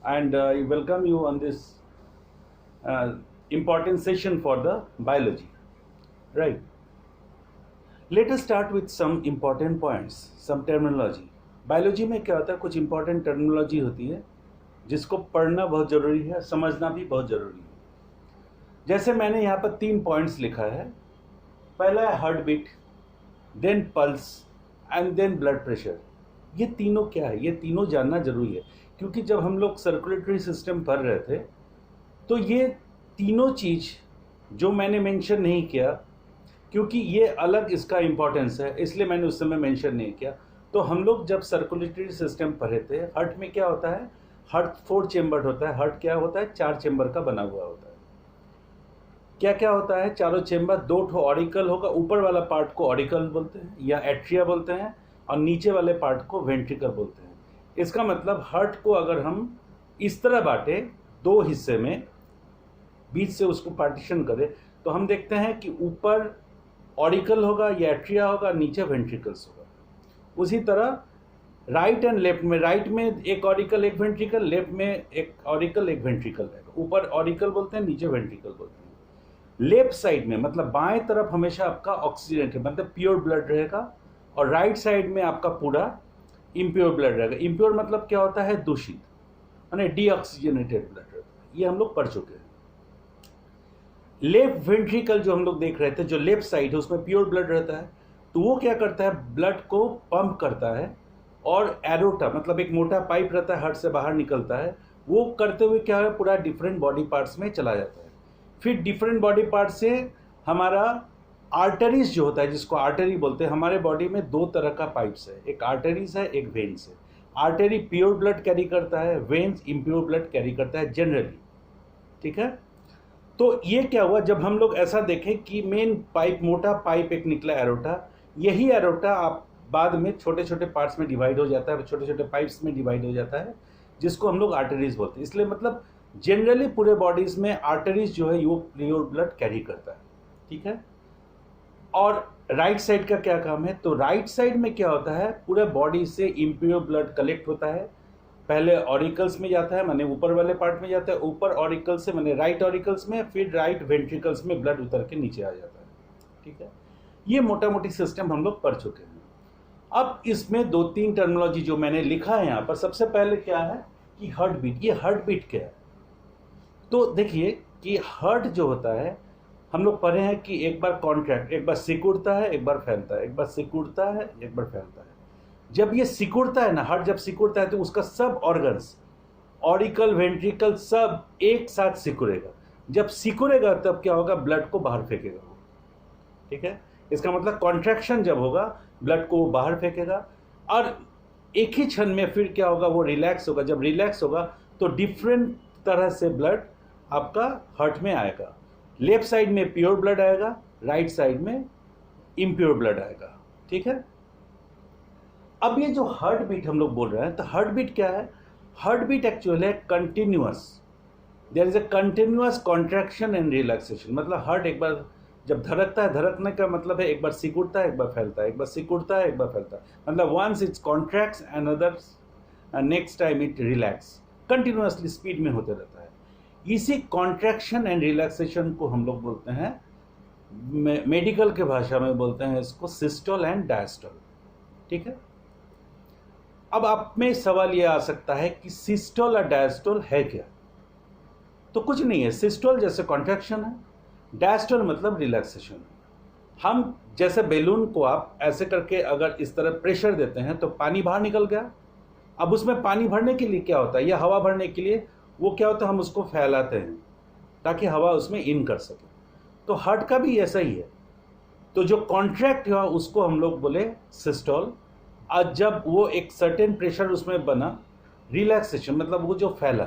and I welcome you on this important session for the biology. Right. Let us start with some important points, some terminology. Biology में क्या होता है, कुछ important terminology होती है जिसको पढ़ना बहुत ज़रूरी है, समझना भी बहुत ज़रूरी है। जैसे मैंने यहाँ पर 3 पॉइंट्स लिखा है। पहला है heart beat, then pulse and then blood pressure. ये तीनों क्या है, ये तीनों जानना जरूरी है, क्योंकि जब हम लोग सर्कुलेटरी सिस्टम पढ़ रहे थे तो ये तीनों चीज़ जो मैंने मेंशन नहीं किया, क्योंकि ये अलग इसका इम्पोर्टेंस है, इसलिए मैंने उस समय मेंशन नहीं किया। तो हम लोग जब सर्कुलेटरी सिस्टम पढ़े थे, हार्ट में क्या होता है, हार्ट 4 चेम्बर होता है। हार्ट क्या होता है, 4 चेम्बर का बना हुआ होता है। क्या क्या होता है, चारों चेम्बर, 2 ठो ऑरिकल होगा। ऊपर वाला पार्ट को ऑरिकल बोलते हैं या एट्रिया बोलते हैं, और नीचे वाले पार्ट को वेंट्रिकल बोलते हैं। इसका मतलब हार्ट को अगर हम इस तरह बांटे 2 हिस्से में, बीच से उसको पार्टीशन करें, तो हम देखते हैं कि ऊपर ऑरिकल होगा या एट्रिया होगा, नीचे वेंट्रिकल्स होगा। उसी तरह राइट एंड लेफ्ट में, राइट में एक ऑरिकल एक वेंट्रिकल, लेफ्ट में एक ऑरिकल एक वेंट्रिकल रहेगा। ऊपर ऑरिकल बोलते हैं, नीचे वेंट्रिकल बोलते हैं। लेफ्ट साइड में मतलब बाएं तरफ हमेशा आपका ऑक्सीजनेटेड मतलब प्योर ब्लड रहेगा, और राइट साइड में आपका पूरा इम्प्योर ब्लड रहेगा। इम्प्योर मतलब क्या होता है, दूषित, यानी डीऑक्सीजनेटेड ब्लड रहेगा। ये हम लोग पढ़ चुके हैं। लेफ्ट वेंट्रिकल जो हम लोग देख रहे थे, जो लेफ्ट साइड है, उसमें प्योर ब्लड रहता है। तो वो क्या करता है, ब्लड को पंप करता है, और एरोटा मतलब एक मोटा पाइप रहता है, हार्ट से बाहर निकलता है। वो करते हुए क्या है, पूरा डिफरेंट बॉडी पार्ट्स में चला जाता है। फिर डिफरेंट बॉडी पार्ट से हमारा आर्टरीज जो होता है, जिसको आर्टरी बोलते हैं, हमारे बॉडी में 2 तरह का पाइप्स है, एक आर्टरीज है, एक वेन्स है। आर्टरी प्योर ब्लड कैरी करता है, वेन्स इम्प्योर ब्लड कैरी करता है जनरली। ठीक है। तो ये क्या हुआ, जब हम लोग ऐसा देखें कि मेन पाइप, मोटा पाइप एक निकला एरोटा, यही एरोटा आप बाद में छोटे छोटे पार्ट्स में डिवाइड हो जाता है, छोटे छोटे पाइप्स में डिवाइड हो जाता है, जिसको हम लोग आर्टरीज बोलते हैं। इसलिए मतलब जनरली पूरे बॉडीज में आर्टरीज जो है वो प्योर ब्लड कैरी करता है। ठीक है। और राइट साइड का क्या काम है, तो राइट साइड में क्या होता है, पूरे बॉडी से इम्प्योर ब्लड कलेक्ट होता है। पहले ऑरिकल्स में जाता है, माने ऊपर वाले पार्ट में जाता है, ऊपर ऑरिकल से माने राइट ऑरिकल्स में, फिर राइट वेंट्रिकल्स में ब्लड उतर के नीचे आ जाता है। ठीक है। ये मोटा मोटी सिस्टम हम लोग पढ़ चुके हैं। अब इसमें 2-3 टर्मिनोलॉजी जो मैंने लिखा है यहाँ पर। सबसे पहले क्या है कि हार्ट बीट। ये हार्ट बीट क्या है, तो देखिए कि हार्ट जो होता है, हम लोग पढ़े हैं कि एक बार कॉन्ट्रैक्ट, एक बार सिकुड़ता है, एक बार फैलता है, एक बार सिकुड़ता है, एक बार फैलता है। जब ये सिकुड़ता है ना, हार्ट जब सिकुड़ता है, तो उसका सब ऑर्गन्स, ऑरिकल वेंट्रिकल सब एक साथ सिकुड़ेगा। जब सिकुड़ेगा तब क्या होगा, ब्लड को बाहर फेंकेगा वो। ठीक है। इसका मतलब कॉन्ट्रैक्शन जब होगा, ब्लड को वो बाहर फेंकेगा, और एक ही क्षण में फिर क्या होगा, वो रिलैक्स होगा। जब रिलैक्स होगा तो डिफरेंट तरह से ब्लड आपका हार्ट में आएगा। लेफ्ट साइड में प्योर ब्लड आएगा, राइट साइड में इम्प्योर ब्लड आएगा। ठीक है। अब ये जो हार्ट बीट हम लोग बोल रहे हैं, तो हार्ट बीट क्या है, हार्ट बीट एक्चुअली है continuous. There is a continuous contraction and relaxation. मतलब हार्ट एक बार जब धड़कता है, धड़कने का मतलब है एक बार सिकुड़ता है, एक बार फैलता है, एक बार सिकुड़ता है, एक बार फैलता है। मतलब once its contracts and others next time it relax, continuously speed में होते रहता है। इसी कॉन्ट्रैक्शन एंड रिलैक्सेशन को हम लोग बोलते हैं, मेडिकल के भाषा में बोलते हैं इसको सिस्टोल एंड डायस्टोल। ठीक है। अब आप में सवाल यह आ सकता है कि सिस्टोल और डायस्टोल है क्या, तो कुछ नहीं है। सिस्टोल जैसे कॉन्ट्रैक्शन है, डायस्टोल मतलब रिलैक्सेशन है। हम जैसे बैलून को आप ऐसे करके अगर इस तरह प्रेशर देते हैं तो पानी बाहर निकल गया। अब उसमें पानी भरने के लिए क्या होता है, या हवा भरने के लिए वो क्या होता है, हम उसको फैलाते हैं ताकि हवा उसमें इन कर सके। तो हार्ट का भी ऐसा ही है। तो जो कॉन्ट्रैक्ट हुआ उसको हम लोग बोले सिस्टोल, और जब वो एक सर्टेन प्रेशर उसमें बना, रिलैक्सेशन मतलब वो जो फैला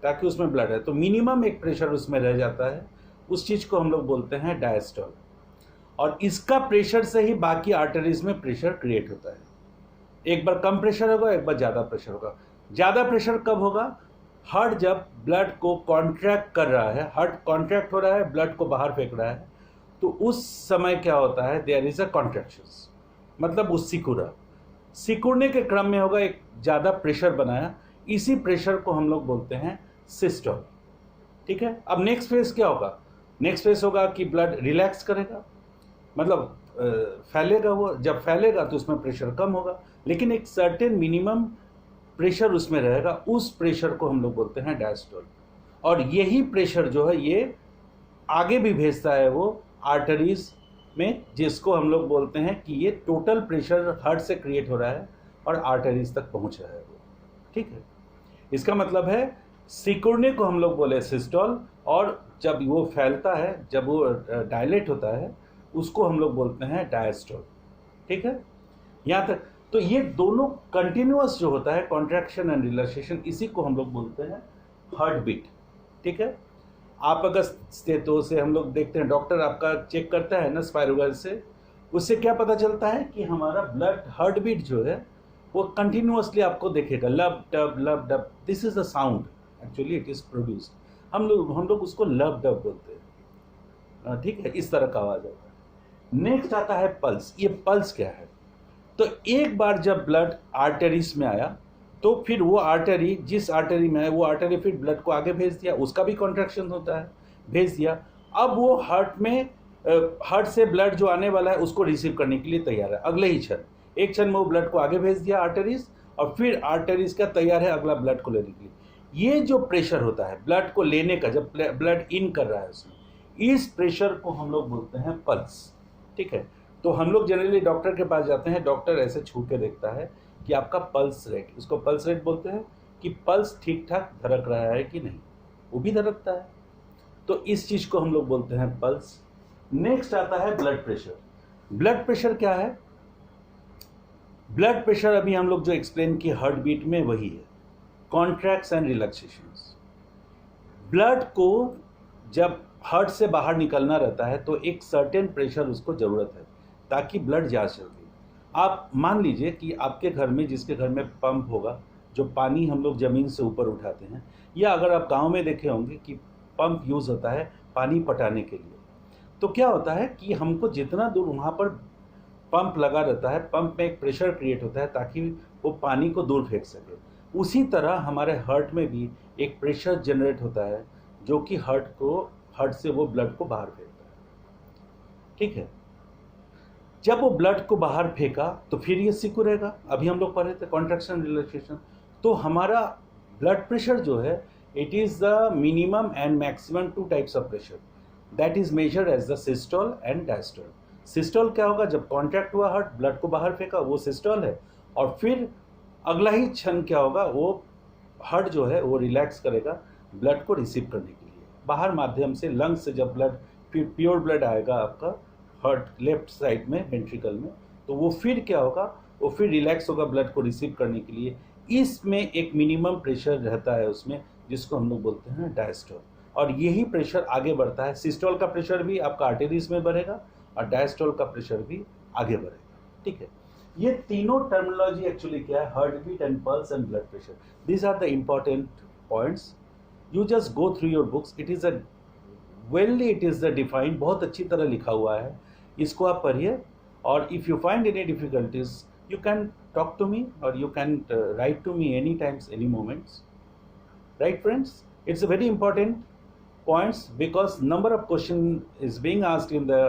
ताकि उसमें ब्लड है, तो मिनिमम एक प्रेशर उसमें रह जाता है, उस चीज़ को हम लोग बोलते हैं डायस्टोल। और इसका प्रेशर से ही बाकी आर्टरीज में प्रेशर क्रिएट होता है। एक बार कम प्रेशर होगा, एक बार ज़्यादा प्रेशर होगा। ज़्यादा प्रेशर कब होगा, हार्ट जब ब्लड को कॉन्ट्रैक्ट कर रहा है, हार्ट कॉन्ट्रैक्ट हो रहा है, ब्लड को बाहर फेंक रहा है, तो उस समय क्या होता है, देयर इज अ कॉन्ट्रैक्शंस, मतलब वो सिकुड़ा, सिकुड़ने के क्रम में होगा, एक ज़्यादा प्रेशर बनाया, इसी प्रेशर को हम लोग बोलते हैं सिस्टोल। ठीक है, अब नेक्स्ट फेज क्या होगा? नेक्स्ट फेज होगा कि ब्लड रिलैक्स करेगा, मतलब फैलेगा। वो जब फैलेगा तो उसमें प्रेशर कम होगा, लेकिन एक सर्टेन मिनिमम प्रेशर उसमें रहेगा, उस प्रेशर को हम लोग बोलते हैं डायस्टोल। और यही प्रेशर जो है ये आगे भी भेजता है वो आर्टरीज में, जिसको हम लोग बोलते हैं कि ये टोटल प्रेशर हार्ट से क्रिएट हो रहा है और आर्टरीज तक पहुंच रहा है वो। ठीक है, इसका मतलब है सिकुड़ने को हम लोग बोले सिस्टोल, और जब वो फैलता है, जब वो डायलेट होता है, उसको हम लोग बोलते हैं डायस्टोल। ठीक है, यहाँ तक तो ये दोनों कंटिन्यूअस जो होता है, कॉन्ट्रैक्शन एंड रिलैक्सेशन, इसी को हम लोग बोलते हैं हार्ट बीट। ठीक है, आप अगर स्टेथो से हम लोग देखते हैं, डॉक्टर आपका चेक करता है ना स्पायरोग्राफ से, उससे क्या पता चलता है कि हमारा ब्लड हार्ट बीट जो है वो कंटिन्यूअसली आपको देखेगा, लब डब लब dub. This is the sound actually it is produced, हम लोग उसको लब डब बोलते हैं। ठीक है, इस तरह का आवाज आता है। नेक्स्ट आता है पल्स। ये पल्स क्या है? तो एक बार जब ब्लड आर्टरीज में आया, तो फिर वो आर्टरी, जिस आर्टरी में है वो आर्टरी फिर ब्लड को आगे भेज दिया, उसका भी कॉन्ट्रैक्शन होता है, भेज दिया। अब वो हार्ट में, हार्ट से ब्लड जो आने वाला है उसको रिसीव करने के लिए तैयार है। अगले ही क्षण, एक क्षण में वो ब्लड को आगे भेज दिया आर्टरीज, और फिर आर्टरीज का तैयार है अगला ब्लड को लेने के लिए। ये जो प्रेशर होता है ब्लड को लेने का, जब ब्लड इन कर रहा है उसमें, इस प्रेशर को हम लोग बोलते हैं पल्स। ठीक है, तो हम लोग जनरली डॉक्टर के पास जाते हैं, डॉक्टर ऐसे छू के देखता है कि आपका पल्स रेट, उसको पल्स रेट बोलते हैं, कि पल्स ठीक ठाक धड़क रहा है कि नहीं, वो भी धड़कता है, तो इस चीज़ को हम लोग बोलते हैं पल्स। नेक्स्ट आता है ब्लड प्रेशर। ब्लड प्रेशर क्या है? ब्लड प्रेशर अभी हम लोग जो एक्सप्लेन किए हार्ट बीट में वही है, कॉन्ट्रैक्ट्स एंड रिलैक्सेशंस। ब्लड को जब हार्ट से बाहर निकलना रहता है तो एक सर्टेन प्रेशर उसको ज़रूरत है ताकि ब्लड जा सके। आप मान लीजिए कि आपके घर में, जिसके घर में पंप होगा, जो पानी हम लोग ज़मीन से ऊपर उठाते हैं, या अगर आप गांव में देखे होंगे कि पंप यूज़ होता है पानी पटाने के लिए, तो क्या होता है कि हमको जितना दूर वहाँ पर पंप लगा रहता है, पंप में एक प्रेशर क्रिएट होता है ताकि वो पानी को दूर फेंक सके। उसी तरह हमारे हार्ट में भी एक प्रेशर जनरेट होता है जो कि हार्ट से वो ब्लड को बाहर फेंकता है। ठीक है, जब वो ब्लड को बाहर फेंका तो फिर ये सिकुड़ेगा। अभी हम लोग पढ़े थे कॉन्ट्रैक्शन रिलैक्सेशन। तो हमारा ब्लड प्रेशर जो है, it is the minimum and maximum two types of pressure, that is measured as the systole and diastole. Systole क्या होगा? जब कॉन्ट्रैक्ट हुआ हार्ट, ब्लड को बाहर फेंका, वो सिस्टोल है। और फिर अगला ही क्षण क्या होगा, वो हार्ट जो है वो रिलैक्स करेगा ब्लड को रिसीव करने के लिए बाहर माध्यम से, लंग्स से जब ब्लड, फिर प्योर ब्लड आएगा आपका हार्ट लेफ्ट साइड में, वेंट्रिकल में, तो वो फिर क्या होगा, वो फिर रिलैक्स होगा ब्लड को रिसीव करने के लिए। इसमें एक मिनिमम प्रेशर रहता है उसमें, जिसको हम लोग बोलते हैं डायस्टोल। और यही प्रेशर आगे बढ़ता है। सिस्टोल का प्रेशर भी आपका आर्टरीज में बढ़ेगा और डायस्टोल का प्रेशर भी आगे बढ़ेगा। ठीक है, ये तीनों टर्मिनोलॉजी एक्चुअली क्या है, heart beat and pulse and blood pressure, these are the important points. You just go through your books, it is the defined, बहुत अच्छी तरह लिखा हुआ है, इसको आप पढ़िए। और if you find any difficulties, you can talk to me or you can write to me anytimes, any moments, right friends? It's a very important points because number of question is being asked in the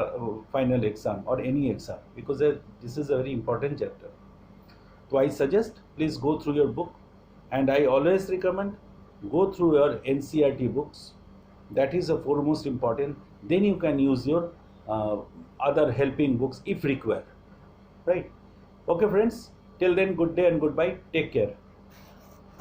final exam or any exam, because this is a very important chapter. So I suggest please go through your book, and I always recommend go through your NCERT books. That is the foremost important. Then you can use your other helping books if required, right? Okay friends, till then, good day and goodbye. Take care.